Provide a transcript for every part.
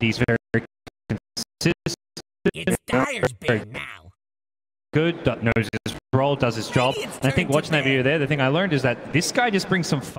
He's very consistent. It's Dyer's band now. Good, knows his role, does his job. And I think watching that video there, the thing I learned is that this guy just brings some fun.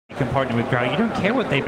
You can partner with Grow. You don't care what they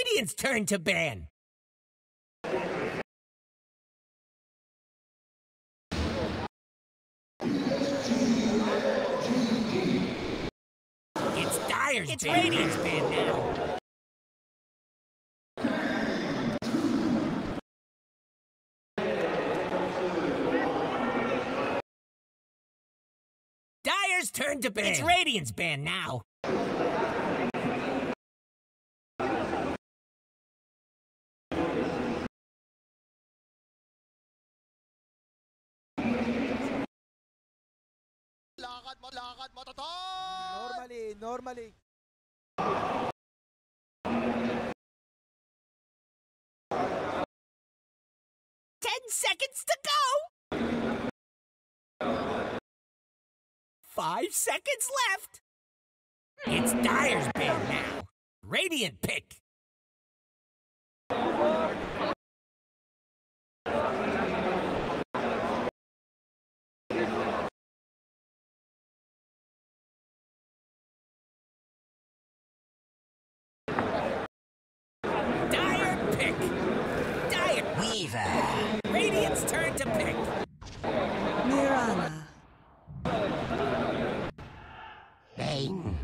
Radiant's turn to ban. It's Dire's It's ban. Radiant's ban now. Dire's turn to ban. It's Radiant's ban now. Lakad mo, totoo! Normally. 10 seconds to go! 5 seconds left! It's Dire's ban now. Radiant pick. Radiant's turn to pick. Mirana. Bang.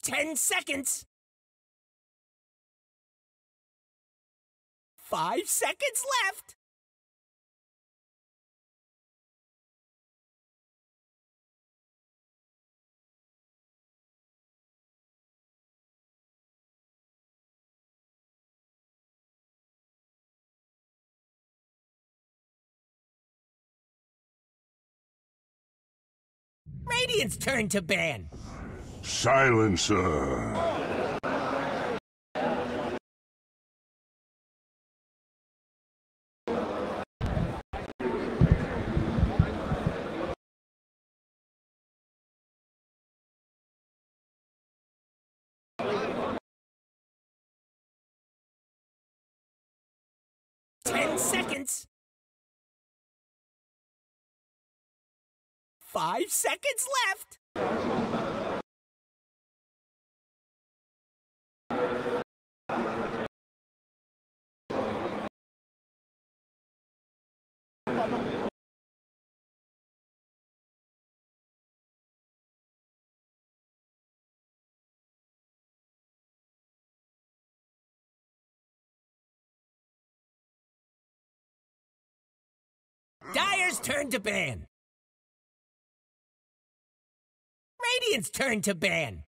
Ten seconds. 5 seconds left! Radiant's turn to ban! Silencer! 10 seconds. 5 seconds left. Dire's turn to ban. Radiant's turn to ban.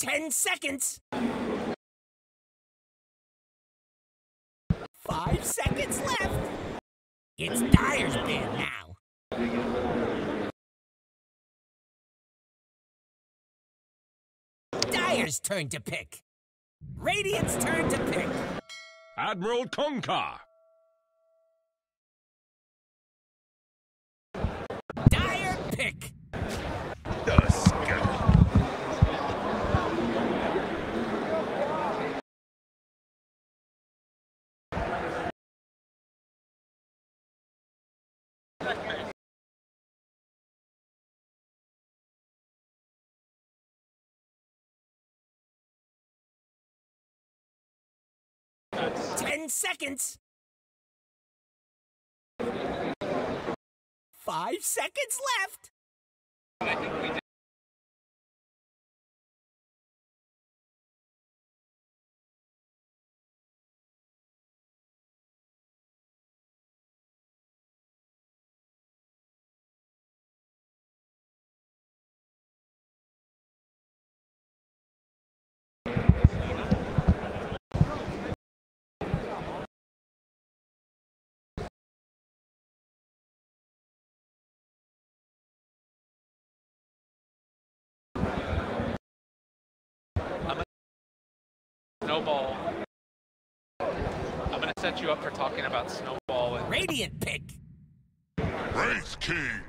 Ten seconds. 5 seconds left. It's Dire's ban now. Dire's turn to pick. Radiant's turn to pick. Admiral Conker! Dire pick. Dusk! 10 seconds. 5 seconds left. Snowball. I'm gonna set you up for talking about Snowball and Radiant pick. Wraith King.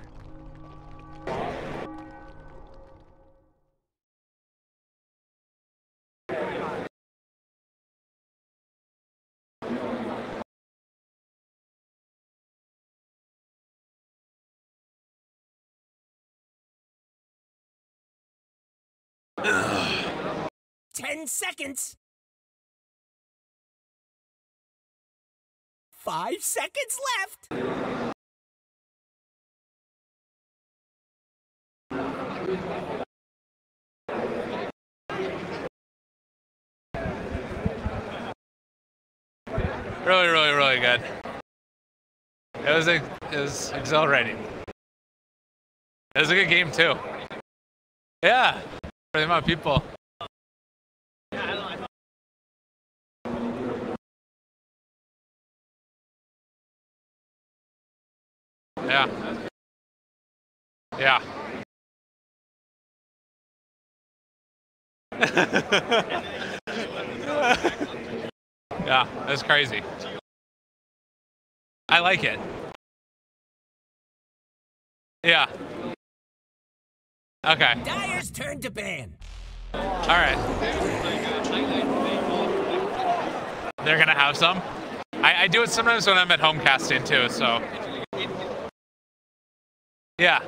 Ugh. 10 seconds. 5 seconds left. really, really, really good. It was exhilarating. It was a good game too. Yeah, for the amount of people. Yeah. Yeah. Yeah, that's crazy. I like it. Yeah. Okay. Dyer's turn to ban. All right. They're gonna have some. I do it sometimes when I'm at home casting too, so. Yeah.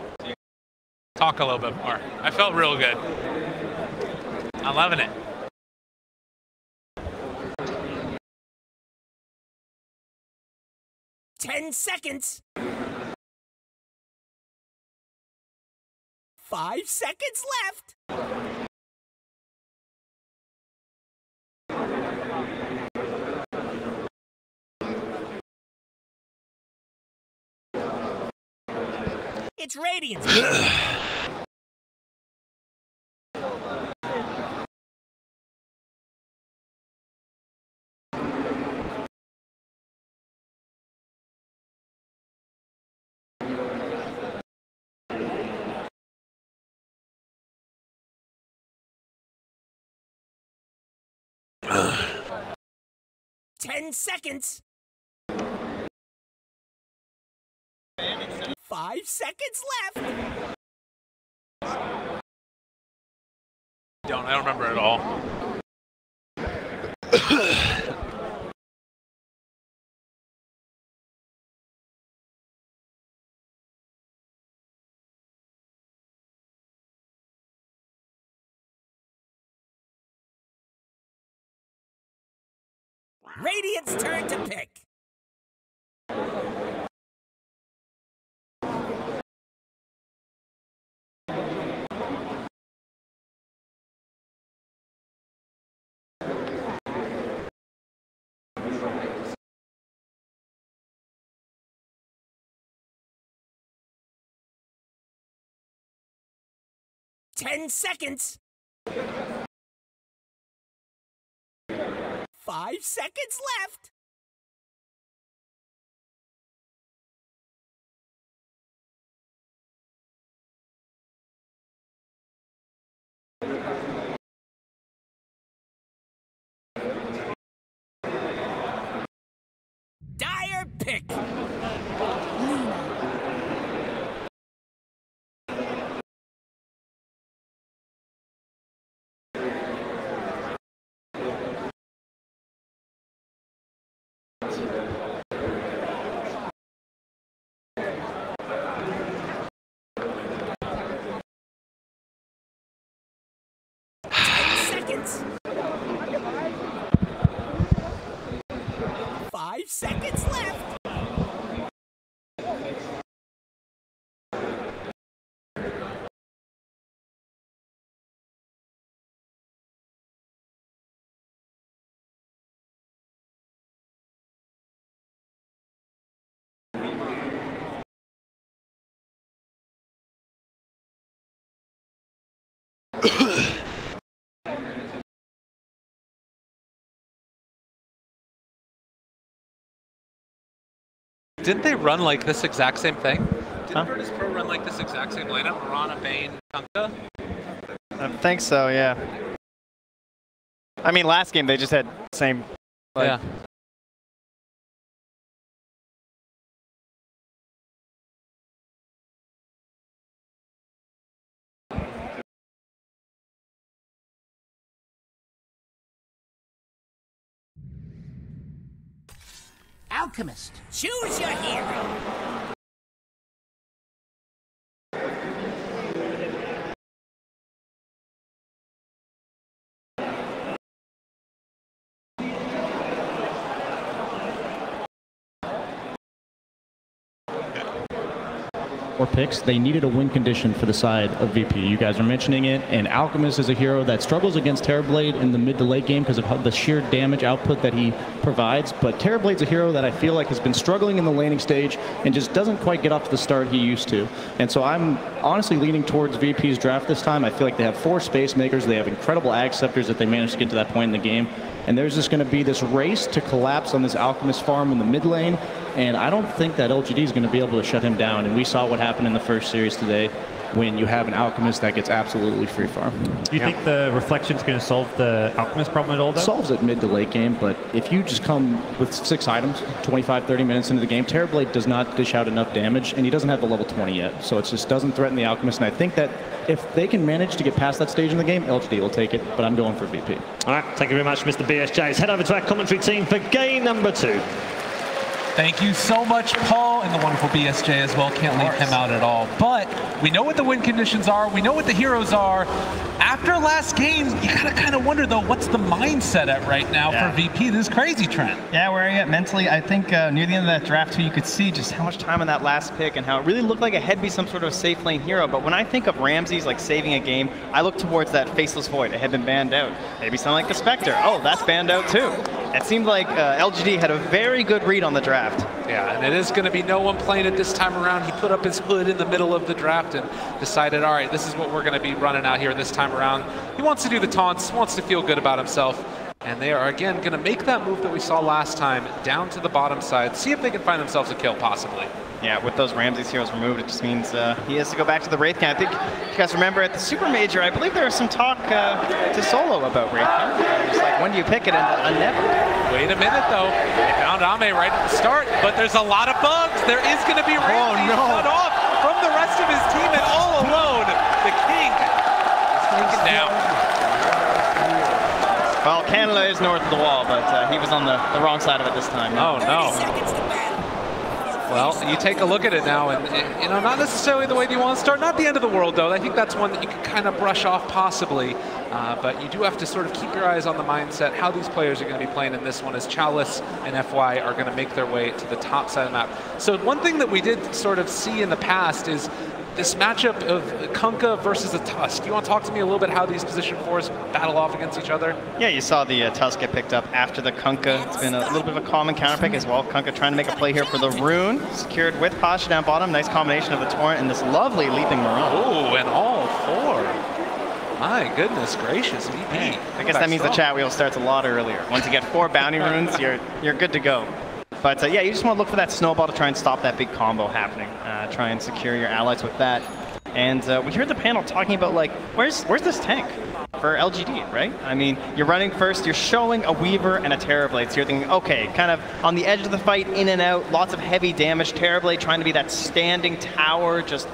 Talk a little bit more. I felt real good. I'm loving it. 10 seconds. 5 seconds left. It's Radiant's. 10 seconds. 5 seconds left. I don't remember at all. Radiant's turn to pick. Ten seconds. 5 seconds left. Dire pick. Seconds. 5 seconds left. Didn't they run like this exact same thing? Didn't Virtus.pro run like this exact same lineup? Marana, Bane, Kunkka? I think so, yeah. I mean, last game they just had the same. Like, yeah. Alchemist, choose your hero. Picks, they needed a win condition for the side of VP. You guys are mentioning it, and Alchemist is a hero that struggles against Terrorblade in the mid to late game because of how the sheer damage output that he provides, but Terrorblade's a hero that I feel like has been struggling in the laning stage and just doesn't quite get off to the start he used to. And so I'm honestly leaning towards VP's draft this time. I feel like they have 4 space makers, they have incredible ag scepters that they managed to get to that point in the game, and there's just going to be this race to collapse on this Alchemist farm in the mid lane, and I don't think that LGD is going to be able to shut him down. And we saw what happened in the first series today when you have an Alchemist that gets absolutely free farm. Do you think the Reflection's going to solve the Alchemist problem at all, though? It solves it mid to late game, but if you just come with 6 items, 25-30 minutes into the game, Terrorblade does not dish out enough damage, and he doesn't have the level 20 yet, so it just doesn't threaten the Alchemist. And I think that if they can manage to get past that stage in the game, LGD will take it, but I'm going for VP. All right, thank you very much, Mr. BSJ. Let's head over to our commentary team for game number 2. Thank you so much, Paul, and the wonderful BSJ as well. Can't leave him out at all. But we know what the win conditions are. We know what the heroes are. After last game, you gotta kind of wonder, though, what's the mindset at right now for VP? This is crazy, Trent. Yeah, where are you at mentally? I think near the end of that draft, too, you could see just how much time on that last pick and how it really looked like it had to be some sort of safe lane hero. But when I think of Ramses like saving a game, I look towards that Faceless Void. It had been banned out. Maybe something like the Spectre. Oh, that's banned out, too. It seemed like LGD had a very good read on the draft. Yeah, and it is going to be no one playing it this time around. He put up his hood in the middle of the draft and decided, all right, this is what we're going to be running out here this time around. He wants to do the taunts, wants to feel good about himself. And they are, again, going to make that move that we saw last time down to the bottom side. See if they can find themselves a kill, possibly. Yeah, with those Ramses heroes removed, it just means he has to go back to the Wraith King. I think, if you guys remember, at the Super Major, I believe there was some talk to Solo about Wraith King. It's like, when do you pick it? And never. Wait a minute, though. They found Ame right at the start, but there's a lot of bugs. There is going to be Ramses cut off from the rest of his team, and all alone, the King is taken down. Well, Canada is north of the wall, but he was on the wrong side of it this time. Oh, no. Well, you take a look at it now, and you know, not necessarily the way you want to start. Not the end of the world, though. I think that's one that you can kind of brush off, possibly. But you do have to sort of keep your eyes on the mindset, how these players are going to be playing in this one, as Chalice and FY are going to make their way to the top side of the map. So one thing that we did sort of see in the past is this matchup of Kunkka versus a Tusk. You want to talk to me a little bit how these position 4s battle off against each other? Yeah, you saw the Tusk get picked up after the Kunkka. It's been a little bit of a common counterpick as well. Kunkka trying to make a play here for the Rune. Secured with Pasha down bottom. Nice combination of the Torrent and this lovely leaping Marone. Oh, and all 4. My goodness gracious, VP. I guess that means the chat wheel starts a lot earlier. Once you get 4 bounty runes, you're good to go. But yeah, you just want to look for that snowball to try and stop that big combo happening. Try and secure your allies with that. And we heard the panel talking about, like, where's this tank for LGD, right? I mean, you're running first, you're showing a Weaver and a Terrorblade, so you're thinking, okay, kind of on the edge of the fight, in and out, lots of heavy damage. Terrorblade trying to be that standing tower, just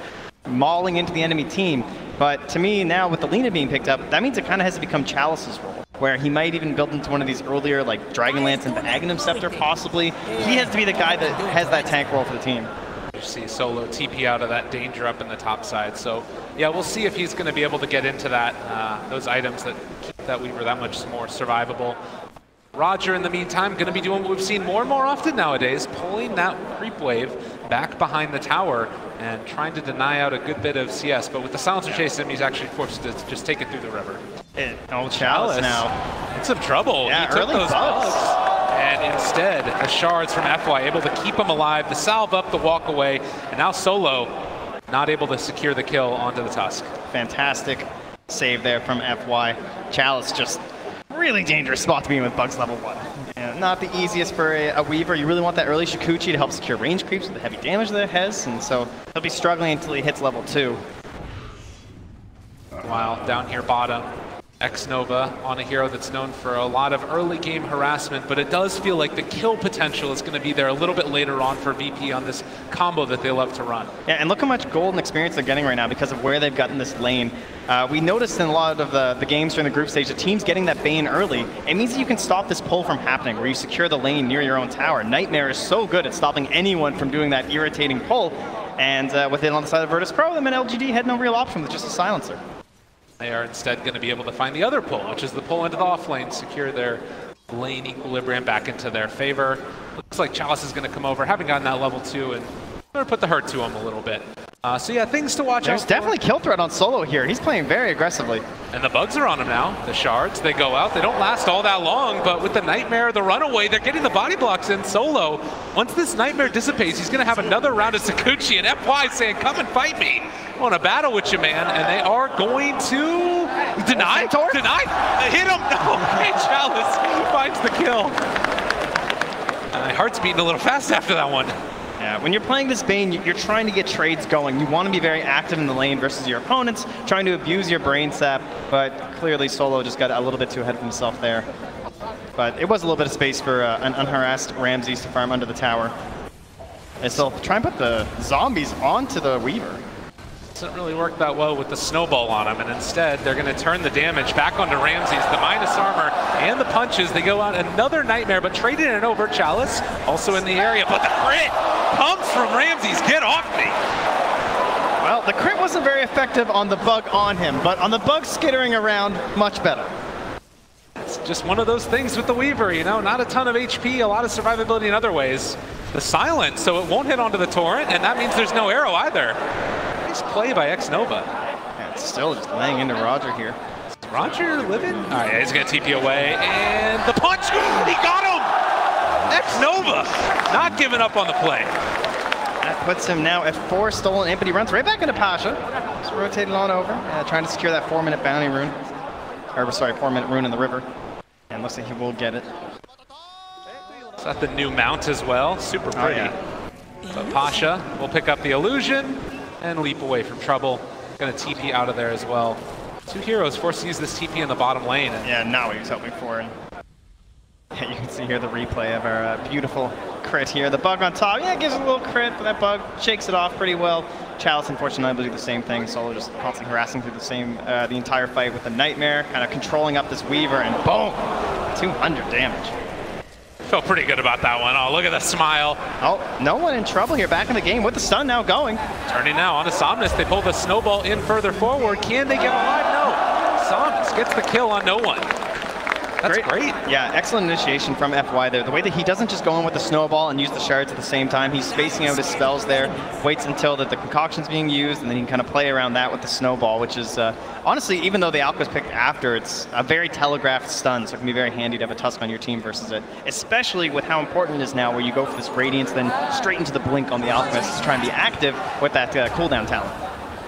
mauling into the enemy team. But to me, now with the Lina being picked up, that means it kind of has to become Chalice's role, where he might even build into one of these earlier, like, Dragonlance and the Aghanim Scepter, possibly. He has to be the guy that has that tank role for the team. You see Solo TP out of that danger up in the top side. So, yeah, we'll see if he's going to be able to get into that, those items that keep that Weaver that much more survivable. Roger, in the meantime, going to be doing what we've seen more and more often nowadays, pulling that creep wave back behind the tower and trying to deny out a good bit of CS. But with the Silencer chasing him, he's actually forced to just take it through the river. Chalice now. In some trouble. Yeah, he took early those bugs. And instead, the shards from FY able to keep him alive, the salve up, the walk away, and now Solo not able to secure the kill onto the Tusk. Fantastic save there from FY. Chalice just really dangerous spot to be in with bugs level 1. And not the easiest for a Weaver. You really want that early Shikuchi to help secure range creeps with the heavy damage that it has, and so he'll be struggling until he hits level 2. While down here bottom, Xnova on a hero that's known for a lot of early game harassment, but it does feel like the kill potential is going to be there a little bit later on for VP on this combo that they love to run. Yeah, and look how much gold and experience they're getting right now because of where they've gotten this lane. We noticed in a lot of the games during the group stage, the teams getting that Bane early. It means that you can stop this pull from happening where you secure the lane near your own tower. Nightmare is so good at stopping anyone from doing that irritating pull. And with it on the side of Virtus.pro, them and LGD had no real option with just a silencer. They are instead going to be able to find the other pull, which is the pull into the off lane, secure their lane equilibrium back into their favor. Looks like Chalice is going to come over, having gotten that level 2, and going to put the hurt to him a little bit. So yeah, things to watch out for. There's definitely kill threat on Solo here. He's playing very aggressively. And the bugs are on him now. The shards, they go out. They don't last all that long, but with the Nightmare, the runaway, they're getting the body blocks in. Solo, once this Nightmare dissipates, he's going to have another round of Sakuchi, and FY saying, come and fight me. I want to battle with you, man. And they are going to deny. Hit him. No, okay, Chalice finds the kill. My heart's beating a little fast after that one. Yeah, when you're playing this Bane, you're trying to get trades going. You want to be very active in the lane versus your opponents, trying to abuse your brain sap, but clearly Solo just got a little bit too ahead of himself there. But it was a little bit of space for an unharassed Ramses to farm under the tower. And so try and put the zombies onto the Weaver. Doesn't really work that well with the snowball on him, and instead they're going to turn the damage back onto Ramses. The minus armor and the punches, they go out another Nightmare, but traded it over. Chalice also in the area, but the crit comes from Ramses. Get off me! Well, the crit wasn't very effective on the bug on him, but on the bug skittering around, much better. It's just one of those things with the Weaver, you know, not a ton of HP, a lot of survivability in other ways. The silence, so it won't hit onto the torrent, and that means there's no arrow either. Nice play by Xnova. Yeah, it's still just laying into Roger here. Is Roger living? All right, he's going to TP away, and the punch! He got him! Xnova not giving up on the play. That puts him now at 4 stolen imp, but he runs right back into Pasha. Just rotating on over, trying to secure that 4-minute bounty rune. Or, sorry, 4-minute rune in the river. And looks like he will get it. Is that the new mount as well? Super pretty. Oh, yeah. But Pasha will pick up the illusion and leap away from trouble. Gonna TP out of there as well. 2 heroes forced to use this TP in the bottom lane. Yeah, now what he was hoping for. And yeah, you can see here the replay of our beautiful crit here. The bug on top, yeah, gives it a little crit, but that bug shakes it off pretty well. Chalice, unfortunately, will do the same thing. Solo just constantly harassing through the entire fight with the Nightmare, kind of controlling up this Weaver, and boom, 200 damage. Felt pretty good about that one. Oh, look at the smile. Oh, no one in trouble here. Back in the game with the stun now going. Turning now onto Somnus. They pull the snowball in further forward. Can they get alive? No. Somnus gets the kill on no one. That's great. Yeah, excellent initiation from FY there. The way that he doesn't just go in with the snowball and use the shards at the same time. He's spacing out his spells there, waits until the concoction's being used, and then he can kind of play around that with the snowball, which is, honestly, even though the Alk was picked after, it's a very telegraphed stun, so it can be very handy to have a Tusk on your team versus it, especially with how important it is now where you go for this Radiance, then straight into the Blink on the Alchemist to try and be active with that cooldown talent.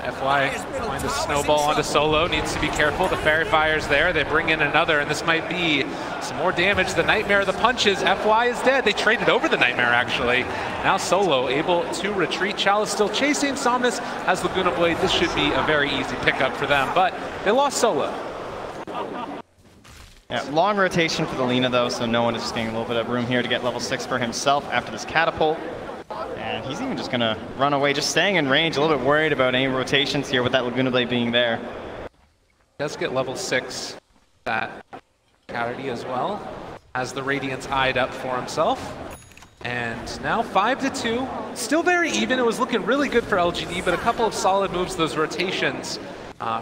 FY finds a snowball onto Solo, needs to be careful. The Fairy Fire's there, they bring in another, and this might be some more damage. The Nightmare, the punches, FY is dead. They traded over the Nightmare, actually. Now Solo able to retreat. Chalice still chasing. Somnus has Laguna Blade. This should be a very easy pickup for them, but they lost Solo. Yeah, long rotation for the Lina, though, so no one is just getting a little bit of room here to get level 6 for himself after this catapult. And he's even just going to run away, just staying in range, a little bit worried about any rotations here with that Laguna Blade being there. Does get level 6, that Cowardly as well, has the Radiance eyed up for himself. And now 5-2, still very even. It was looking really good for LGD, but a couple of solid moves, those rotations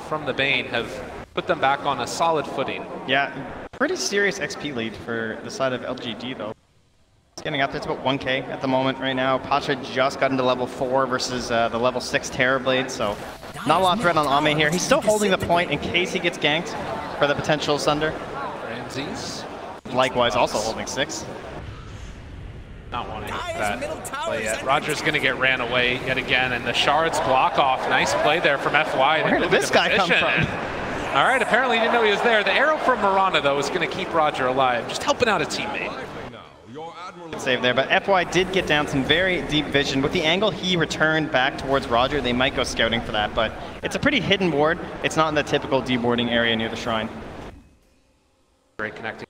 from the Bane have put them back on a solid footing. Yeah, pretty serious XP lead for the side of LGD, though. It's getting up there. It's about 1K at the moment right now. Pasha just got into level 4 versus the level 6 Terrorblade, so not a lot of threat on Ame here. He's still holding the point in case he gets ganked for the potential Sunder. Ramses. Likewise, also holding 6. Not wanting that play yet. Roger's going to get ran away yet again, and the shards block off. Nice play there from FY. Where did this guy come from? All right, apparently he didn't know he was there. The arrow from Mirana, though, is going to keep Roger alive, just helping out a teammate. Save there, but FY did get down some very deep vision. With the angle he returned back towards Roger, they might go scouting for that, but it's a pretty hidden ward. It's not in the typical deboarding area near the shrine. Great connecting.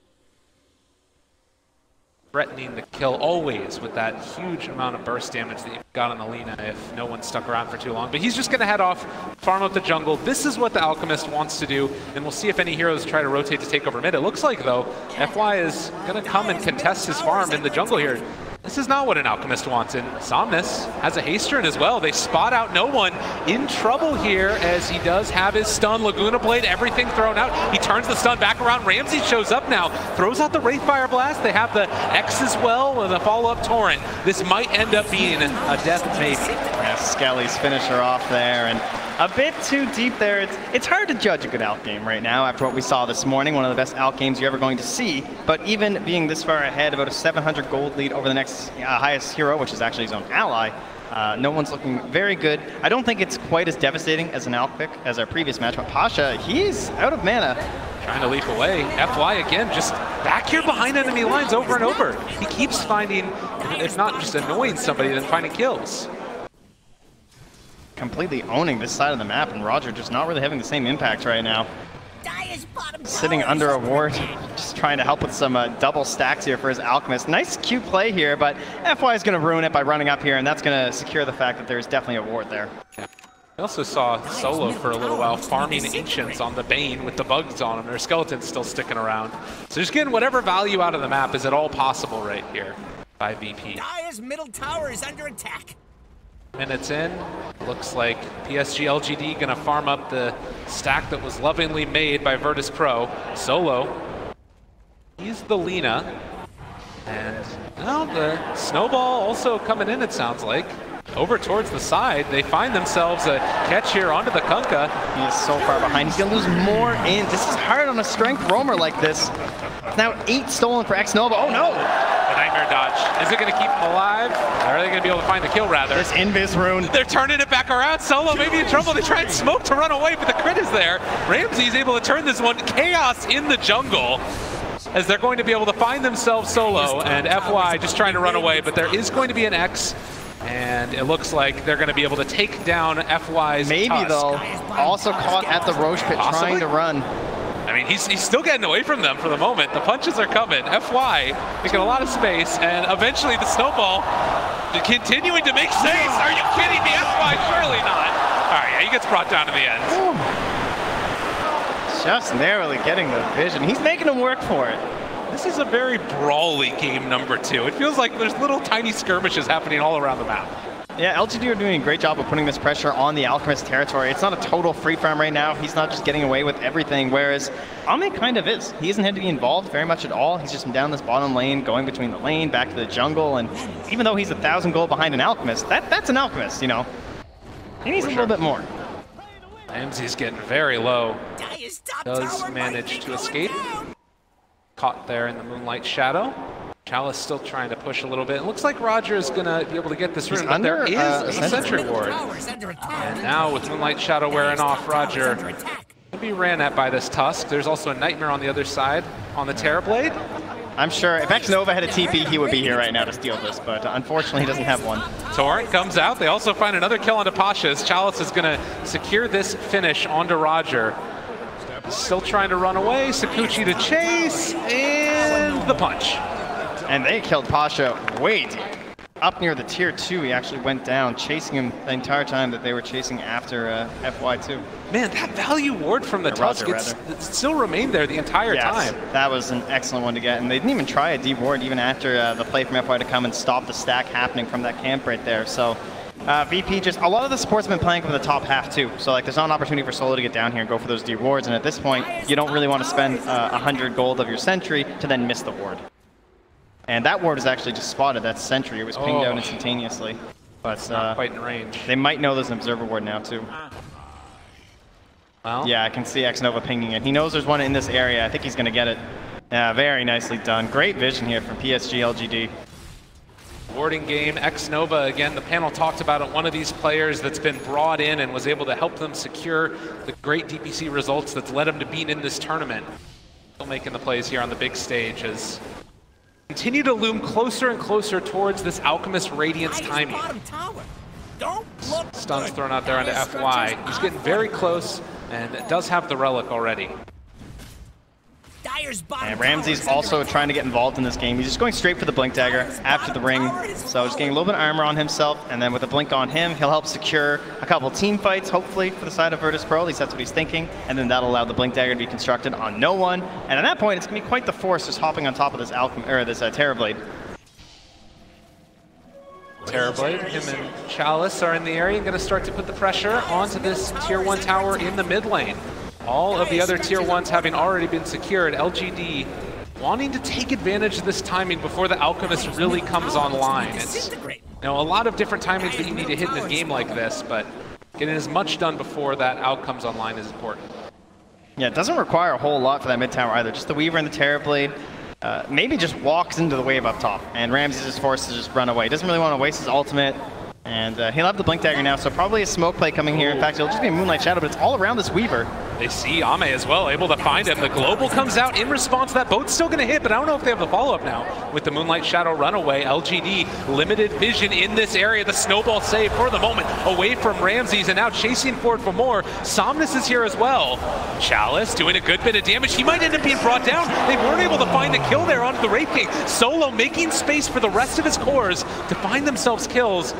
Threatening the kill always with that huge amount of burst damage that you've got on the Lina if no one stuck around for too long. But he's just going to head off, farm up the jungle. This is what the Alchemist wants to do, and we'll see if any heroes try to rotate to take over mid. It looks like, though, FY is going to come and contest his farm in the jungle here. This is not what an Alchemist wants, and Somnus has a Hasterin as well. They spot out no one. In trouble here as he does have his stun. Laguna Blade, everything thrown out. He turns the stun back around. Ramsey shows up now, throws out the Wraithfire Blast. They have the X as well and the follow-up Torrent. This might end up being a death maybe. Yeah, Skelly's finisher off there, and a bit too deep there. It's hard to judge a good out game right now after what we saw this morning. One of the best out games you're ever going to see. But even being this far ahead, about a 700 gold lead over the next highest hero, which is actually his own ally, no one's looking very good. I don't think it's quite as devastating as an Alp pick as our previous match, but Pasha, he's out of mana. Trying to leap away. FY again, just back here behind enemy lines over and over. He keeps finding, if not just annoying somebody, then finding kills. Completely owning this side of the map, and Roger just not really having the same impact right now. Sitting under a ward, just trying to help with some double stacks here for his Alchemist. Nice cute play here, but FY is going to ruin it by running up here, and that's going to secure the fact that there's definitely a ward there. We also saw Solo for a little while farming Ancients on the Bane with the bugs on him. Their Skeleton's still sticking around. So just getting whatever value out of the map is at all possible right here by VP. Dire's middle tower is under attack. Minutes in, looks like PSG LGD gonna farm up the stack that was lovingly made by Virtus.pro. Solo, he's the Lina. And now the Snowball also coming in, it sounds like. Over towards the side, they find themselves a catch here onto the Kunkka. He is so far behind. He's gonna lose more in. This is hard on a strength roamer like this. It's now 8 stolen for X-Nova. Oh no! The Nightmare Dodge. Is it gonna keep him alive? Or are they gonna be able to find the kill rather? This Invis rune. They're turning it back around. Solo maybe in trouble. They try and smoke to run away, but the crit is there. Ramsey's able to turn this one. Chaos in the jungle, as they're going to be able to find themselves Solo, and FY just trying to run away, but there is going to be an X. And it looks like they're going to be able to take down FY's Maybe Tusk. though, also caught at the Roche pit trying to run. I mean, he's still getting away from them for the moment. The punches are coming. FY making a lot of space, and eventually the Snowball continuing to make saves. Are you kidding me? FY, surely not. All right, yeah, he gets brought down to the end. Just narrowly getting the vision. He's making him work for it. This is a very brawly game number 2. It feels like there's little tiny skirmishes happening all around the map. Yeah, LGD are doing a great job of putting this pressure on the Alchemist territory. It's not a total free farm right now. He's not just getting away with everything, whereas Ame kind of is. He hasn't had to be involved very much at all. He's just been down this bottom lane, going between the lane, back to the jungle, and even though he's 1,000 gold behind an Alchemist, that's an Alchemist, you know. He needs a little bit more. Ramsey's getting very low. Does manage to escape. Caught there in the Moonlight Shadow. Chalice still trying to push a little bit. It looks like Roger is going to be able to get this rune, but there is a Sentry Ward. And now with Moonlight Shadow wearing off, Roger will be ran at by this Tusk. There's also a Nightmare on the other side on the Terrorblade. I'm sure if X-Nova had a TP, he would be here right now to steal this, but unfortunately he doesn't have one. Torrent comes out. They also find another kill onto Pasha's. Chalice is going to secure this finish onto Roger. Still trying to run away. Sakuchi to chase, and the punch. And they killed Pasha way deep. Up near the tier 2, he actually went down, chasing him the entire time that they were chasing after FY2. Man, that value ward from the Tusk still remained there the entire time. That was an excellent one to get, and they didn't even try a deep ward even after the play from FY to come and stop the stack happening from that camp right there. So VP just, a lot of the supports have been playing from the top half too. So like there's not an opportunity for Solo to get down here and go for those deep wards, and at this point, you don't really want to spend 100 gold of your sentry to then miss the ward. And that ward is actually just spotted, that sentry. It was pinged out instantaneously. But not quite in range. They might know there's an observer ward now too. Well, yeah, I can see X-Nova pinging it. He knows there's one in this area. I think he's going to get it. Yeah, very nicely done. Great vision here from PSG LGD. Warding game, X-Nova, again, the panel talked about it, one of these players that's been brought in and was able to help them secure the great DPC results that's led them to being in this tournament. Still making the plays here on the big stage as continue to loom closer and closer towards this Alchemist Radiance timing. Stun's thrown out there onto FY. He's getting very close and does have the relic already. And Ramsey's also trying to get involved in this game. He's just going straight for the Blink Dagger after the ring. So just getting a little bit of armor on himself, and then with a Blink on him, he'll help secure a couple team fights, hopefully, for the side of Virtus.pro. At least that's what he's thinking. And then that'll allow the Blink Dagger to be constructed on no one. And at that point, it's going to be quite the force just hopping on top of this Terrorblade. Terrorblade, him and Chalice are in the area and going to start to put the pressure onto this Tier 1 tower in the mid lane. All of the other Tier 1s having already been secured. LGD wanting to take advantage of this timing before the Alchemist really comes online. It's a lot of different timings that you need to hit in a game like this, but getting as much done before that Alch comes online is important. Yeah, it doesn't require a whole lot for that mid tower either. Just the Weaver and the Terrorblade. Maybe just walks into the wave up top, and Ramsey's just forced to just run away. Doesn't really want to waste his ultimate, and he'll have the Blink Dagger now, so probably a smoke play coming here. In fact, it'll just be a Moonlight Shadow, but it's all around this Weaver. They see Ame as well, able to find him. The Global comes out in response. That boat's still going to hit, but I don't know if they have the follow-up now with the Moonlight Shadow runaway. LGD, limited vision in this area. The Snowball save for the moment away from Ramses, and now chasing forward for more. Somnus is here as well. Chalice doing a good bit of damage. He might end up being brought down. They weren't able to find the kill there onto the Wraith King. Solo making space for the rest of his cores to find themselves kills.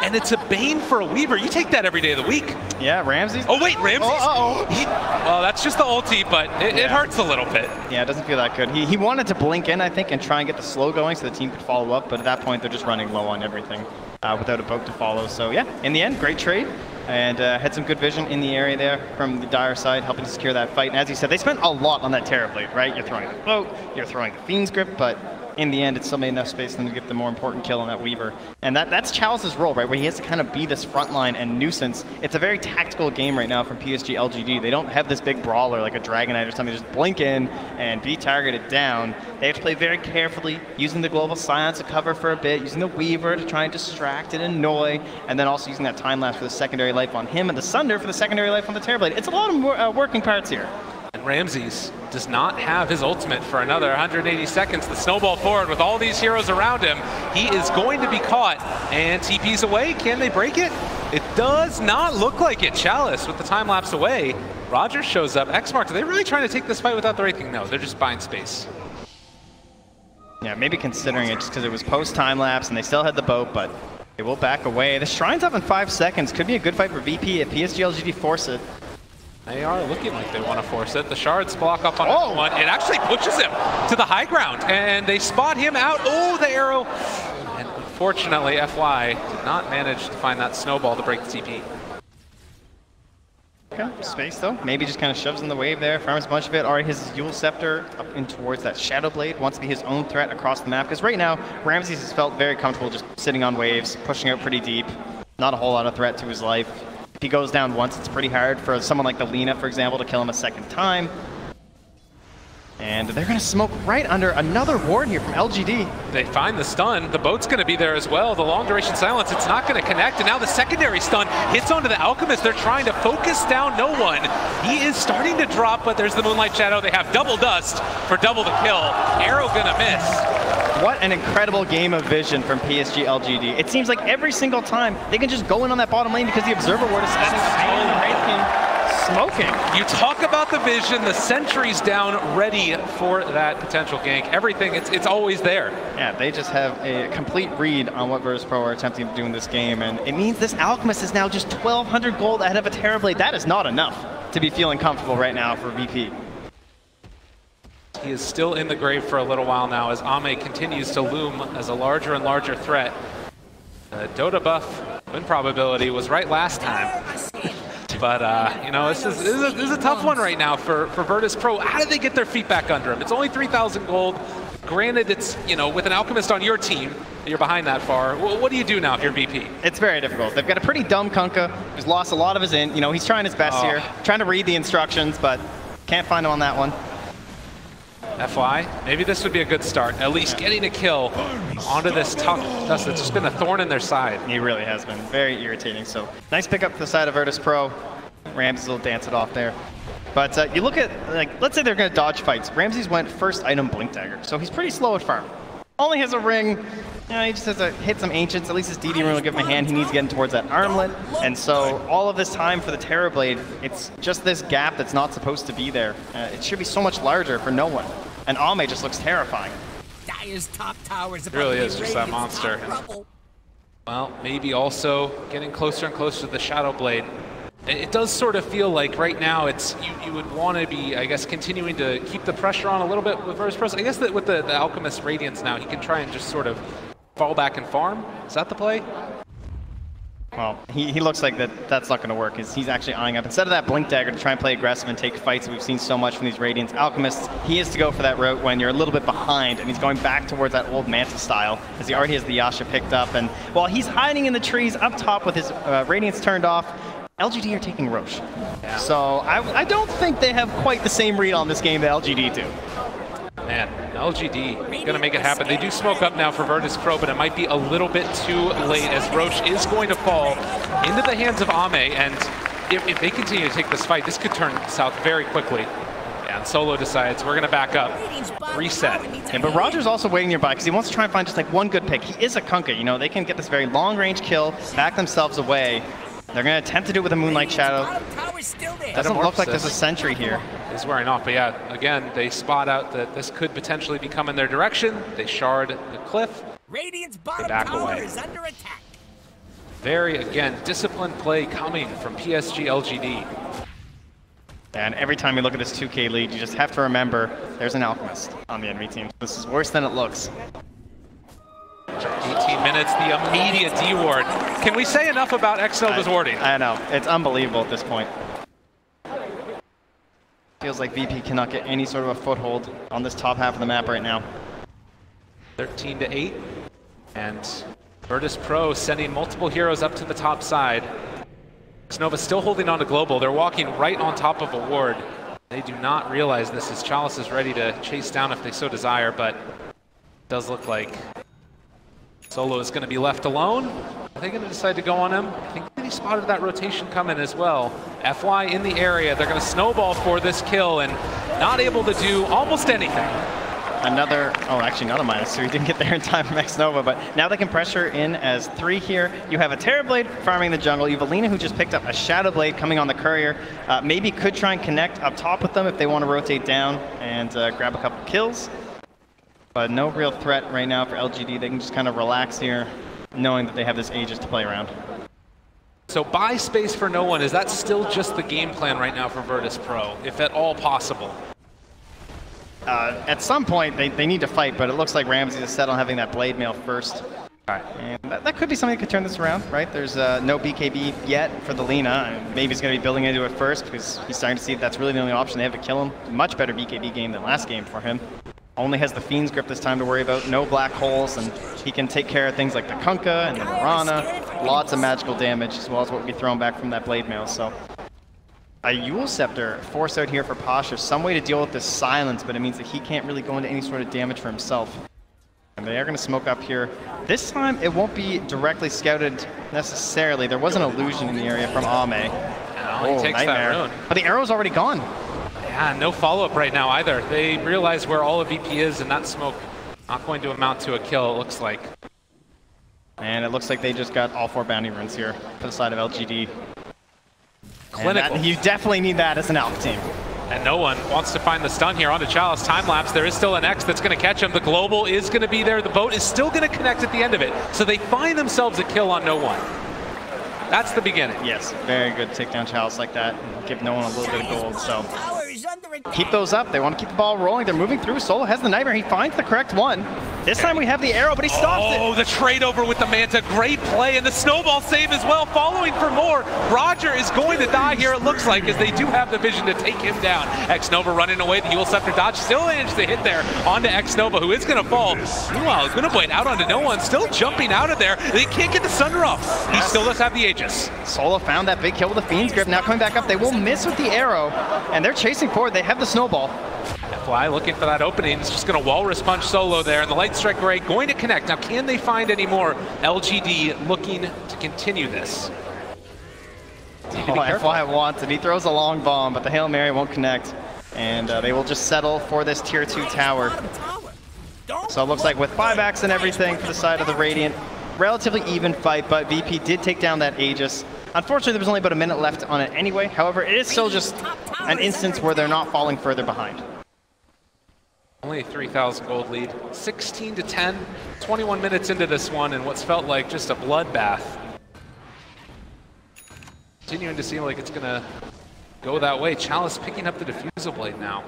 And it's a bane for a Weaver. You take that every day of the week. Yeah, Ramses. Oh, wait, Ramses. Well, that's just the ulti, but it hurts a little bit. Yeah, it doesn't feel that good. He wanted to blink in, I think, and try and get the slow going so the team could follow up, but at that point, they're just running low on everything without a boat to follow. So, yeah, in the end, great trade. And had some good vision in the area there from the Dire side, helping to secure that fight. And as you said, they spent a lot on that Terrorblade, right? You're throwing the boat, you're throwing the Fiend's Grip, but in the end, it still made enough space for them to get the more important kill on that Weaver. And that's Chalice's role, right, where he has to kind of be this frontline and nuisance. It's a very tactical game right now from PSG LGD. They don't have this big brawler like a Dragon Knight or something. Just blink in and be targeted down. They have to play very carefully, using the Global Silence to cover for a bit, using the Weaver to try and distract and annoy, and then also using that time lapse for the secondary life on him and the Sunder for the secondary life on the Terrorblade. It's a lot of working parts here. And Ramses does not have his ultimate for another 180 seconds. The snowball forward with all these heroes around him. He is going to be caught, and TP's away. Can they break it? It does not look like it. Chalice with the time lapse away. Rogers shows up. Xmark, are they really trying to take this fight without the Wraith King? No, they're just buying space. Yeah, maybe considering it just because it was post-time lapse and they still had the boat, but they will back away. The Shrine's up in 5 seconds. Could be a good fight for VP if PSG LGD force it. They are looking like they want to force it. The shards block up on one. It actually pushes him to the high ground, and they spot him out. Oh, the arrow. And unfortunately, FY did not manage to find that snowball to break the TP. Okay, space though. Maybe just kind of shoves in the wave there, farms a bunch of it. Already his Yule Scepter up in towards that Shadow Blade. Wants to be his own threat across the map, because right now, Ramses has felt very comfortable just sitting on waves, pushing out pretty deep. Not a whole lot of threat to his life. If he goes down once, it's pretty hard for someone like the Lina, for example, to kill him a second time. And they're going to smoke right under another ward here from LGD. They find the stun. The boat's going to be there as well. The long duration silence, it's not going to connect. And now the secondary stun hits onto the Alchemist. They're trying to focus down no one. He is starting to drop, but there's the Moonlight Shadow. They have double dust for double the kill. Arrow going to miss. What an incredible game of vision from PSG LGD. It seems like every single time they can just go in on that bottom lane because the Observer Ward is standing behind the Wraith King. Smoking. You talk about the vision, the sentry's down, ready for that potential gank. Everything, it's always there. Yeah, they just have a complete read on what Virtus.pro are attempting to do in this game, and it means this Alchemist is now just 1,200 gold ahead of a Terrorblade. That is not enough to be feeling comfortable right now for VP. He is still in the grave for a little while now as Ame continues to loom as a larger and larger threat. Dota buff win probability was right last time. But, you know, this is a tough one right now for Virtus.pro. How do they get their feet back under him? It's only 3,000 gold. Granted, it's, you know, with an Alchemist on your team, you're behind that far. What do you do now if you're VP? It's very difficult. They've got a pretty dumb Kunkka who's lost a lot of his in. You know, he's trying his best here, trying to read the instructions, but can't find him on that one. FY, maybe this would be a good start. At least getting a kill onto this tough dust that's just been a thorn in their side. He really has been. Very irritating. So nice pickup to the side of Virtus.pro. Ramses will dance it off there. But you look at, like, let's say they're going to dodge fights. Ramses went first item Blink Dagger, so he's pretty slow at farm. Only has a ring. You know, he just has to hit some Ancients. At least his DD rune will give him a hand. He needs to get in towards that armlet. And so all of this time for the Terrorblade, it's just this gap that's not supposed to be there. It should be so much larger for no one. And Ame just looks terrifying. Dire's top tower's It about really to be is just that raided. monster. Trouble. Well, maybe also getting closer and closer to the Shadow Blade. It does sort of feel like right now it's you would want to be, I guess, continuing to keep the pressure on a little bit with Virtus.pro. I guess that with the Alchemist Radiance now, he can try and just sort of fall back and farm. Is that the play? Well, he looks like that's not going to work. He's actually eyeing up. Instead of that Blink Dagger to try and play aggressive and take fights that we've seen so much from these Radiants, Alchemists, he is to go for that route when you're a little bit behind, and he's going back towards that old Manta style, as he already has the Yasha picked up. And while he's hiding in the trees up top with his Radiance turned off, LGD are taking Roche. Yeah. So I don't think they have quite the same read on this game that LGD do. Man, LGD gonna make it happen. They do smoke up now for Virtus.pro, but it might be a little bit too late as Roche is going to fall into the hands of Ame, and if they continue to take this fight, this could turn south very quickly. And Solo decides we're gonna back up, reset. Yeah, but Roger's also waiting nearby because he wants to try and find just like one good pick. He is a Kunkka, you know, they can get this very long range kill, back themselves away. They're going to attempt to do it with a Moonlight Shadow. Doesn't look like there's a sentry here. He's wearing off, but yeah, again, they spot out that this could potentially be coming their direction. They shard the cliff. Radiant's They bottom back tower away. is under attack. Very, again, disciplined play coming from PSG LGD. And every time you look at this 2K lead, you just have to remember there's an Alchemist on the enemy team. This is worse than it looks. 18 minutes, the immediate D-ward. Can we say enough about Xnova's warding? I know, it's unbelievable at this point. Feels like VP cannot get any sort of a foothold on this top half of the map right now. 13-8, and Virtus.pro sending multiple heroes up to the top side. Xnova still holding on to Global. They're walking right on top of a ward. They do not realize this as Chalice is ready to chase down if they so desire, but it does look like Solo is going to be left alone. Are they going to decide to go on him? I think he spotted that rotation coming as well. FY in the area. They're going to snowball for this kill and not able to do almost anything. Another, oh, actually not a minus, so he didn't get there in time from Xnova, but now they can pressure in as 3 here. You have a Terrorblade farming the jungle. You have Alina who just picked up a Shadow Blade coming on the Courier. Maybe could try and connect up top with them if they want to rotate down and grab a couple kills. But no real threat right now for LGD. They can just kind of relax here, knowing that they have this Aegis to play around. So buy space for no one, is that still just the game plan right now for Virtus.pro, if at all possible? At some point, they need to fight, but it looks like Ramsey is set on having that Blade Mail first. And that could be something that could turn this around, right? There's no BKB yet for the Lina. Maybe he's going to be building into it first because he's starting to see that's really the only option they have to kill him. Much better BKB game than last game for him. Only has the Fiend's Grip this time to worry about, no black holes, and he can take care of things like the Kunkka and the Mirana. Lots of magical damage, as well as what would be thrown back from that Blade Mail. So a Yule Scepter forced out here for Pasha. Some way to deal with this silence, but it means that he can't really go into any sort of damage for himself. And they are going to smoke up here. This time, it won't be directly scouted necessarily. There was an illusion in the area from Ame. Oh, he takes that rune. But the arrow's already gone. Yeah, no follow-up right now either. They realize where all of VP is, and that smoke not going to amount to a kill, it looks like. And it looks like they just got all 4 bounty runes here for the side of LGD. Clinical. You definitely need that as an Alpha team. And no one wants to find the stun here onto Chalice. Time-lapse, there is still an X that's going to catch him. The Global is going to be there. The boat is still going to connect at the end of it. So they find themselves a kill on no one. That's the beginning. Yes, very good take down Chalice like that. And give no one a little bit of gold, so keep those up. They want to keep the ball rolling. They're moving through. Solo has the Nightmare. He finds the correct one. This time we have the arrow, but he stops it. Oh, the trade over with the Manta. Great play, and the snowball save as well. Following for more. Roger is going to die here, it looks like, as they do have the vision to take him down. Xnova running away. The Yule Scepter dodge still managed to hit there onto Xnova, who is going to fall. Meanwhile, Gunablade out onto no one, still jumping out of there. They can't get the Sunder off. He still does have the Aegis. Solo found that big kill with the Fiend's Grip. Now coming back up, they will miss with the arrow, and they're chasing forward. They have the snowball. FY looking for that opening. It's just going to Walrus Punch Solo there, and the Light Strike Ray going to connect. Now, can they find any more? LGD looking to continue this. Oh, FY wants it. He throws a long bomb, but the Hail Mary won't connect, and they will just settle for this Tier 2 tower. So it looks like with buybacks and everything for the side of the Radiant, relatively even fight, but VP did take down that Aegis. Unfortunately, there was only about a minute left on it anyway. However, it is still just an instance where they're not falling further behind. Only 3,000 gold lead. 16 to 10, 21 minutes into this one, and what's felt like just a bloodbath. Continuing to seem like it's gonna go that way. Chalice picking up the Diffusal Blade now.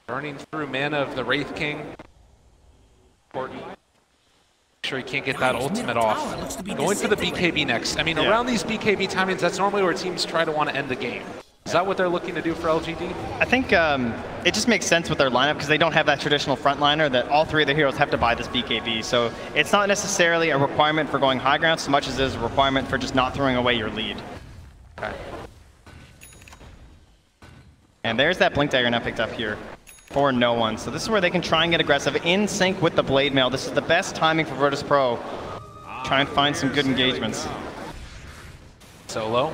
Burning through mana of the Wraith King. Important. Make sure he can't get that ultimate off. Going for the BKB next. I mean, around these BKB timings, that's normally where teams try to want to end the game. Is that what they're looking to do for LGD? I think it just makes sense with their lineup because they don't have that traditional frontliner that all three of the heroes have to buy this BKB. So it's not necessarily a requirement for going high ground so much as it is a requirement for just not throwing away your lead. Okay. And there's that Blink Dagger now picked up here for no one. So this is where they can try and get aggressive in sync with the Blade Mail. This is the best timing for Virtus.pro. Try and find some good engagements. Solo,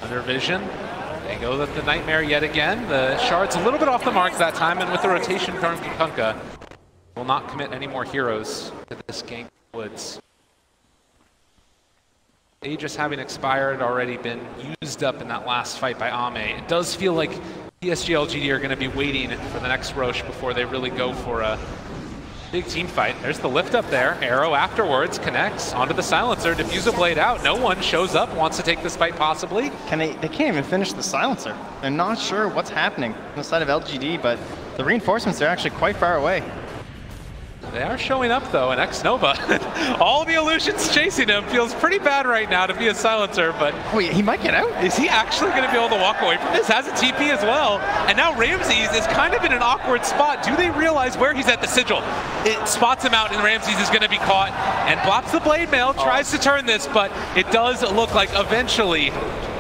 under vision. They go with the Nightmare yet again. The Shard's a little bit off the mark that time, and with the rotation from Kunkka, will not commit any more heroes to this gank woods. Aegis having expired, already been used up in that last fight by Ame. It does feel like PSG LGD are going to be waiting for the next Roche before they really go for a big team fight. There's the lift up there. Arrow afterwards connects onto the silencer. Diffusal Blade out. No one shows up, wants to take this fight possibly. They can't even finish the silencer. They're not sure what's happening on the side of LGD, but the reinforcements are actually quite far away. They are showing up though, and X-Nova, all the illusions chasing him, feels pretty bad right now to be a silencer, but... Wait, he might get out? Is he actually going to be able to walk away from this? Has a TP as well, and now Ramses is kind of in an awkward spot. Do they realize where he's at the sigil? It spots him out, and Ramses is going to be caught, and blops the Blade Mail, tries to turn this, but it does look like eventually,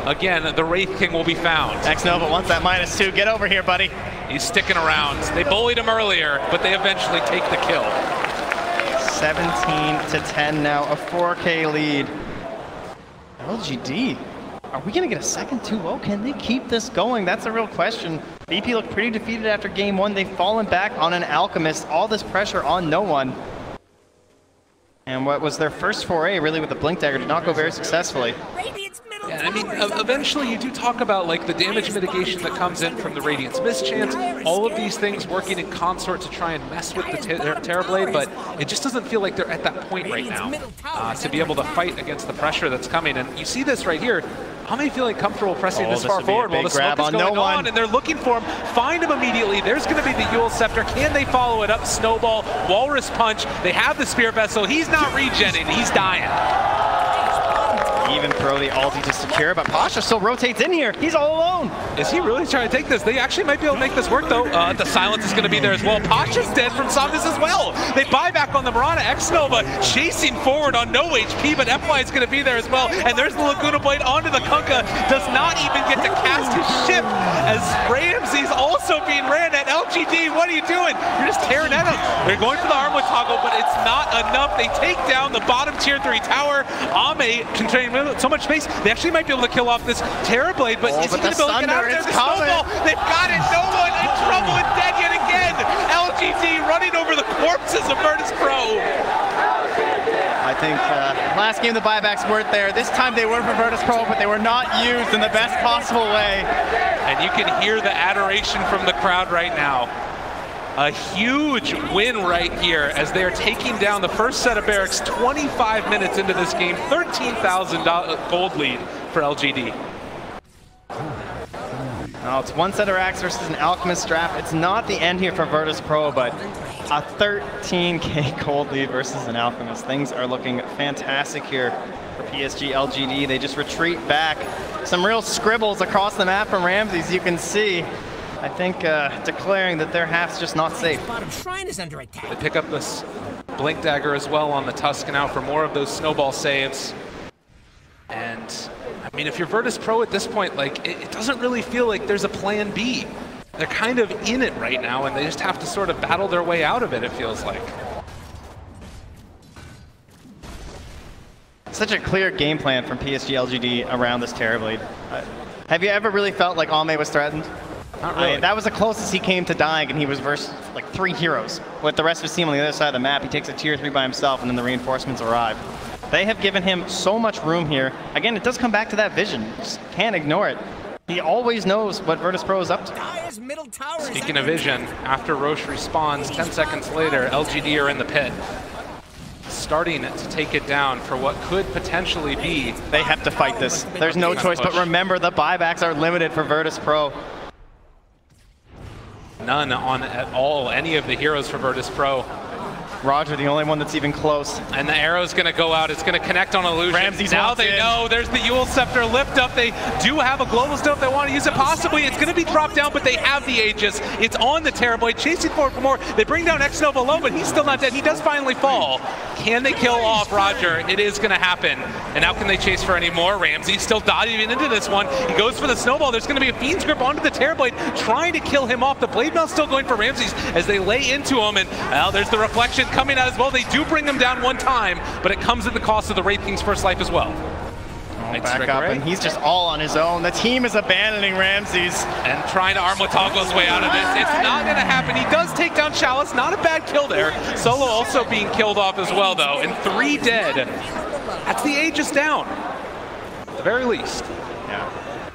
again, the Wraith King will be found. X-Nova wants that -2. Get over here, buddy. He's sticking around. They bullied him earlier, but they eventually take the kill. 17 to 10 now, a 4K lead. LGD, are we gonna get a second 2-0? Can they keep this going? That's a real question. VP looked pretty defeated after game one. They've fallen back on an Alchemist. All this pressure on no one. And what was their first foray really with the Blink Dagger did not go very successfully. Yeah, I mean, eventually you do talk about like the damage mitigation that comes in from the Radiance Mischance, all of these things working in consort to try and mess with the Terrorblade, but it just doesn't feel like they're at that point right now to be able to fight against the pressure that's coming. And you see this right here. How many feeling comfortable pressing this far forward while the smoke is going on, and they're looking for him, find him immediately. There's going to be the Yule Scepter. Can they follow it up? Snowball, Walrus Punch. They have the Spear Vessel. He's not regenning. He's dying. Even throw the ulti to secure, but Pasha still rotates in here. He's all alone. Is he really trying to take this? They actually might be able to make this work, though. The silence is going to be there as well. Pasha's dead from Somnus as well. They buy back on the Mirana. X-Nova chasing forward on no HP, but FY is going to be there as well. And there's the Laguna Blade onto the Kunkka. Does not even get to cast his ship as Ramses also being ran at. LGD, what are you doing? You're just tearing at him. They're going for the Armwood toggle, but it's not enough. They take down the bottom tier 3 tower. Ame controlling so much space. They actually might be able to kill off this Terrorblade, but is he going to be able to get out of there? The Snowball, they've got it. No one in trouble and dead yet again. LGD running over the corpses of Virtus.pro. I think last game the buybacks weren't there. This time they were for Virtus.pro, but they were not used in the best possible way. And you can hear the adoration from the crowd right now. A huge win right here as they are taking down the first set of barracks 25 minutes into this game. 13,000 gold lead for LGD. Now it's one set of racks versus an Alchemist draft. It's not the end here for Virtus.pro, but a 13K gold lead versus an Alchemist. Things are looking fantastic here for PSG LGD. They just retreat back. Some real scribbles across the map from Ramses, you can see. I think declaring that their half's just not safe. They pick up this Blink Dagger as well on the Tusk now for more of those snowball saves. And I mean, if you're Virtus.pro at this point, like it doesn't really feel like there's a plan B. They're kind of in it right now, and they just have to sort of battle their way out of it, it feels like. Such a clear game plan from PSG LGD around this Terrorblade. Have you ever really felt like Ame was threatened? Not really. That was the closest he came to dying, and he was versus like 3 heroes. With the rest of his team on the other side of the map, he takes a tier 3 by himself, and then the reinforcements arrive. They have given him so much room here. Again, it does come back to that vision. Just can't ignore it. He always knows what Virtus.pro is up to. Dire's middle tower is Speaking of vision, after Roche respawns, 10 seconds later, LGD are in the pit. Starting to take it down for what could potentially be. They have to fight this. There's no choice, but remember, the buybacks are limited for Virtus.pro. None on at all any of the heroes for Virtus.pro. Roger, the only one that's even close. And the arrow's going to go out. It's going to connect on Illusion. Ramses now wants they in. know there's the Yule Scepter lift up. They do have a global stone if they want to use it. Possibly it's going to be dropped down, but they have the Aegis. It's on the Terrorblade, chasing forward for more. They bring down X-Nova low, but he's still not dead. He does finally fall. Can they kill off Roger? It is going to happen. And now can they chase for any more? Ramsey still diving into this one. He goes for the snowball. There's going to be a Fiend's Grip onto the Terrorblade, trying to kill him off. The Blade Mail still going for Ramses as they lay into him. And well, there's the reflection coming out as well. They do bring him down one time, but it comes at the cost of the Wraith King's first life as well. Back up, and he's just all on his own. The team is abandoning Ramses. And trying to arm Watoglo's way out of this. It's not going to happen. He does take down Chalice. Not a bad kill there. Solo also being killed off as well, though. And 3 dead. That's the Aegis down, at the very least. Yeah.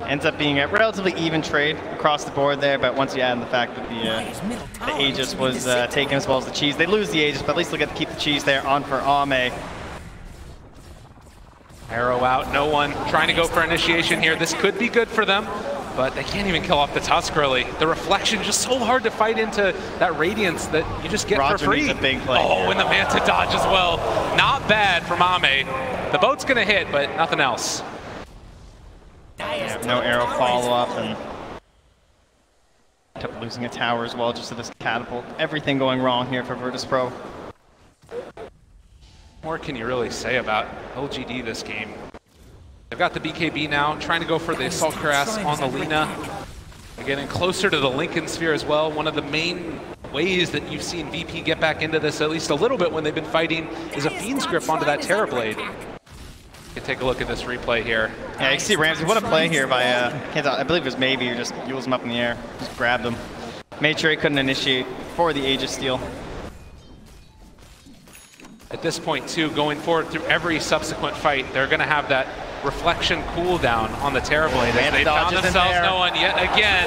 Ends up being a relatively even trade across the board there, but once you add in the fact that the Aegis was taken as well as the cheese, they lose the Aegis, but at least they'll get to keep the cheese there on for Ame. Arrow out, no one trying to go for initiation here. This could be good for them, but they can't even kill off the Tusk early. The reflection just so hard to fight into that radiance that you just get Roger for free. Needs a big play. Oh, and the Manta dodge as well. Not bad from Ame. The boat's gonna hit, but nothing else. Yeah, no arrow follow-up, and ended up losing a tower as well just to this catapult. Everything going wrong here for Virtus.pro. What can you really say about LGD this game? They've got the BKB now, trying to go for the Assault Cuirass on the Lina. They're getting closer to the Lincoln Sphere as well. One of the main ways that you've seen VP get back into this, at least a little bit when they've been fighting, is a Fiend's Grip onto that Terrorblade. You can take a look at this replay here. Yeah, you can see Ramsey. What a play here by, I believe it was Maybe, who just yules him up in the air, just grabbed him. Made sure he couldn't initiate for the Aegis steal. At this point, too, going forward through every subsequent fight, they're going to have that reflection cooldown on the Terrorblade. As they found themselves no one yet again.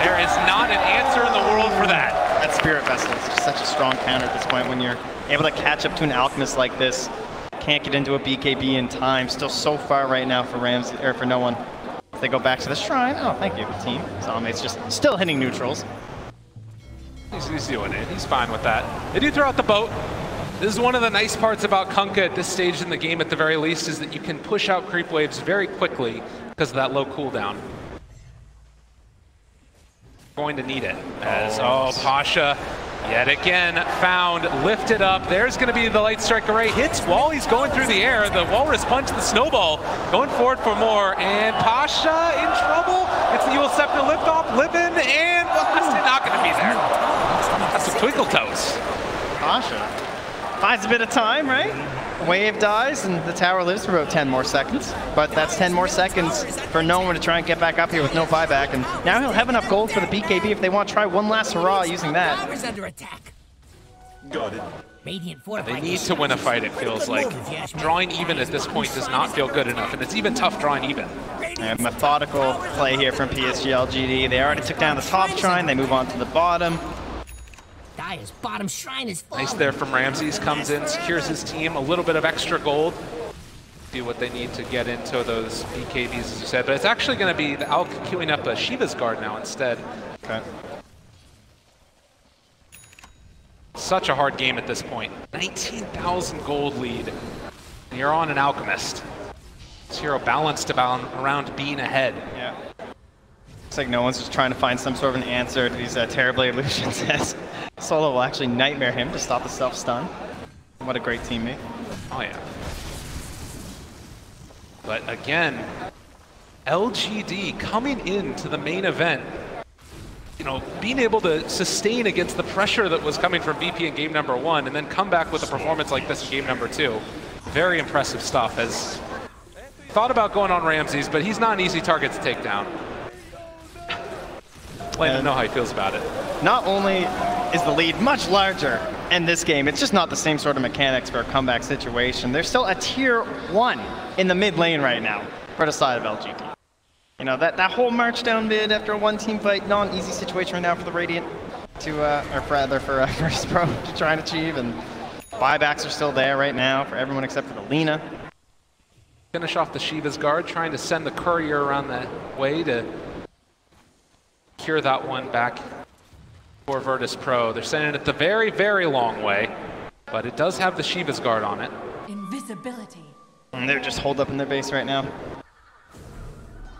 There is not an answer in the world for that. That Spirit Vessel is just such a strong counter at this point when you're able to catch up to an Alchemist like this. Can't get into a BKB in time. Still so far right now for Ramsey, or for no one. If they go back to the shrine. Oh, thank you, team. Zombate's just still hitting neutrals. He's doing it. He's fine with that. They do throw out the boat. This is one of the nice parts about Kunkka at this stage in the game, at the very least, is that you can push out creep waves very quickly because of that low cooldown. Going to need it. As, Pasha, yet again, found, lifted up. There's going to be the Light Strike Array. Hits while he's going through the air. The Walrus Punch, the Snowball, going forward for more. And Pasha in trouble. It's the Yule Scepter liftoff, Libin, and Blasted not going to be there. That's some Twinkle Toes. Pasha buys a bit of time, right? Wave dies, and the tower lives for about 10 more seconds. But that's 10 more seconds for no one to try and get back up here with no buyback. And now he'll have enough gold for the BKB if they want to try one last hurrah using that. Tower's under attack. Got it. Radiant They need to win a fight, it feels like. Drawing even at this point does not feel good enough, and it's even tough drawing even. And methodical play here from PSG LGD. They already took down the top shrine, they move on to the bottom. Dire's bottom shrine is full. Nice there from Ramses, comes in, secures his team, a little bit of extra gold. Do what they need to get into those BKBs, as you said, but it's actually going to be the Alk queuing up a Shiva's Guard now instead. Okay. Such a hard game at this point. 19,000 gold lead, and you're on an Alchemist. This hero balanced around being ahead. Yeah. Looks like no one's just trying to find some sort of an answer to these Terrorblade illusions. As Solo will actually nightmare him to stop the self-stun. What a great teammate. Oh yeah. But again, LGD coming into the main event, you know, being able to sustain against the pressure that was coming from VP in game number 1 and then come back with a performance like this in game number 2. Very impressive stuff. As thought about going on Ramses, but he's not an easy target to take down. Let him know how he feels about it. Not only is the lead much larger in this game, it's just not the same sort of mechanics for a comeback situation. There's still a tier 1 in the mid lane right now for the side of LGD. You know, that whole march down mid after a one-team fight, not an easy situation right now for the Radiant to, or rather for Virtus.pro to try and achieve, and buybacks are still there right now for everyone except for the Lina. Finish off the Shiva's guard, trying to send the courier around the way to cure that one back for Virtus.pro. They're sending it the very, very long way, but it does have the Shiva's guard on it. Invisibility. And they're just holed up in their base right now.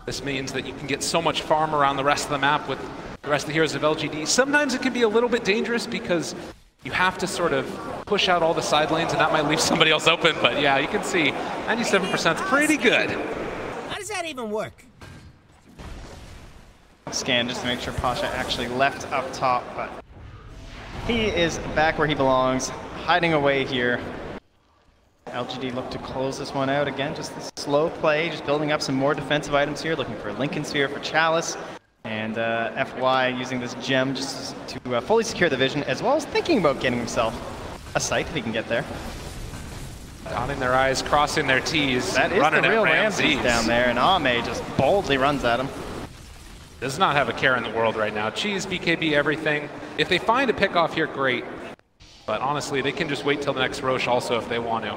This means that you can get so much farm around the rest of the map with the rest of the heroes of LGD. Sometimes it can be a little bit dangerous because you have to sort of push out all the side lanes and that might leave somebody else open. But yeah, you can see 97% is pretty good. How does that even work? Scan just to make sure Pasha actually left up top, but he is back where he belongs, hiding away here. LGD look to close this one out again, just this slow play, just building up some more defensive items here, looking for a Lincoln Sphere for Chalice, and FY using this gem just to fully secure the vision, as well as thinking about getting himself a site if he can get there. Dotting their I's, crossing their T's, that is running the real Ramses down there, and Ame just boldly runs at him. Does not have a care in the world right now. Cheese, BKB, everything. If they find a pick off here, great. But honestly, they can just wait till the next Roche also if they want to.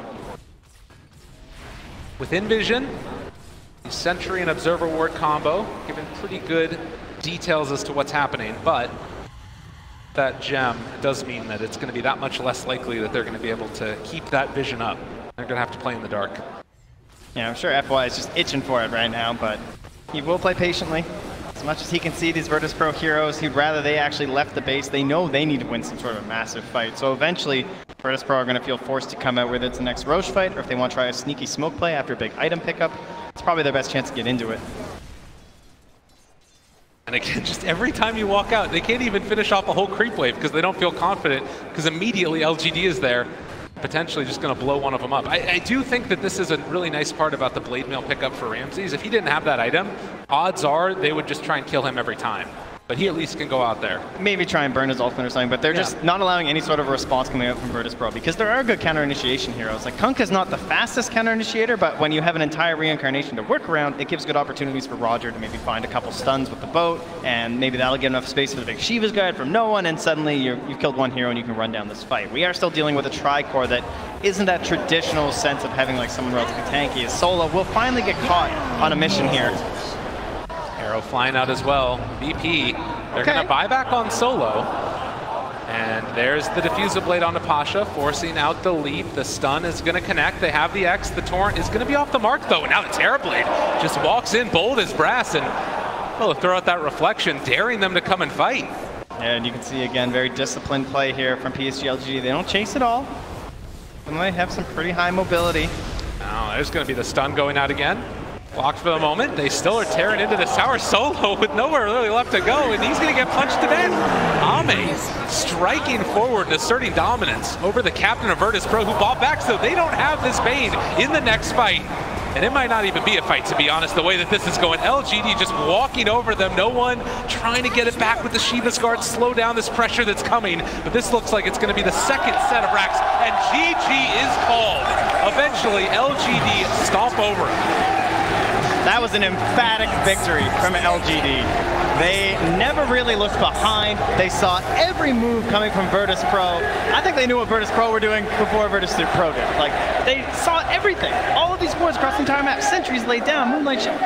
Within vision, the Sentry and Observer Ward combo, giving pretty good details as to what's happening, but that gem does mean that it's going to be that much less likely that they're going to be able to keep that vision up. They're going to have to play in the dark. Yeah, I'm sure FY is just itching for it right now, but he will play patiently. As much as he can see these Virtus.pro heroes, he'd rather they actually left the base. They know they need to win some sort of a massive fight. So eventually, Virtus.pro are going to feel forced to come out, whether it's the next Roche fight or if they want to try a sneaky smoke play after a big item pickup. It's probably their best chance to get into it. And again, just every time you walk out, they can't even finish off a whole creep wave because they don't feel confident because immediately LGD is there, potentially just going to blow one of them up. I do think that this is a really nice part about the Blade Mail pickup for Ramses. If he didn't have that item, odds are they would just try and kill him every time. But he at least can go out there. Maybe try and burn his ultimate or something, but they're just not allowing any sort of response coming out from Virtus.pro because there are good counter-initiation heroes. Like Kunkka's not the fastest counter-initiator, but when you have an entire reincarnation to work around, it gives good opportunities for Roger to maybe find a couple stuns with the boat, and maybe that'll get enough space for the big Shiva's guard from no one, and suddenly you've killed one hero and you can run down this fight. We are still dealing with a tri-core that isn't that traditional sense of having like someone relatively tanky. As Solo will finally get caught on a mission here. Arrow flying out as well. VP, they're going to buy back on Solo. And there's the Diffusal Blade onto Pasha, forcing out the leap. The stun is going to connect. They have the X. The Torrent is going to be off the mark, though. And now the Terrorblade just walks in bold as brass and will throw out that reflection, daring them to come and fight. And you can see, again, very disciplined play here from PSG LGD. They don't chase it all. They might have some pretty high mobility. Now, there's going to be the stun going out again. Locked for the moment. They still are tearing into this tower. Solo with nowhere really left to go, and he's going to get punched to death. Ame striking forward and asserting dominance over the captain of Virtus.pro, who bought back, so they don't have this Bane in the next fight. And it might not even be a fight, to be honest, the way that this is going. LGD just walking over them. No one trying to get it back with the Shiva's guard, slow down this pressure that's coming. But this looks like it's going to be the second set of racks, and GG is called. Eventually, LGD stomp over him. That was an emphatic victory from LGD. They never really looked behind. They saw every move coming from Virtus.pro. I think they knew what Virtus.pro were doing before Virtus.pro did. Like, they saw everything. All of these wards across the entire map. Sentries laid down, Moonlight Shield.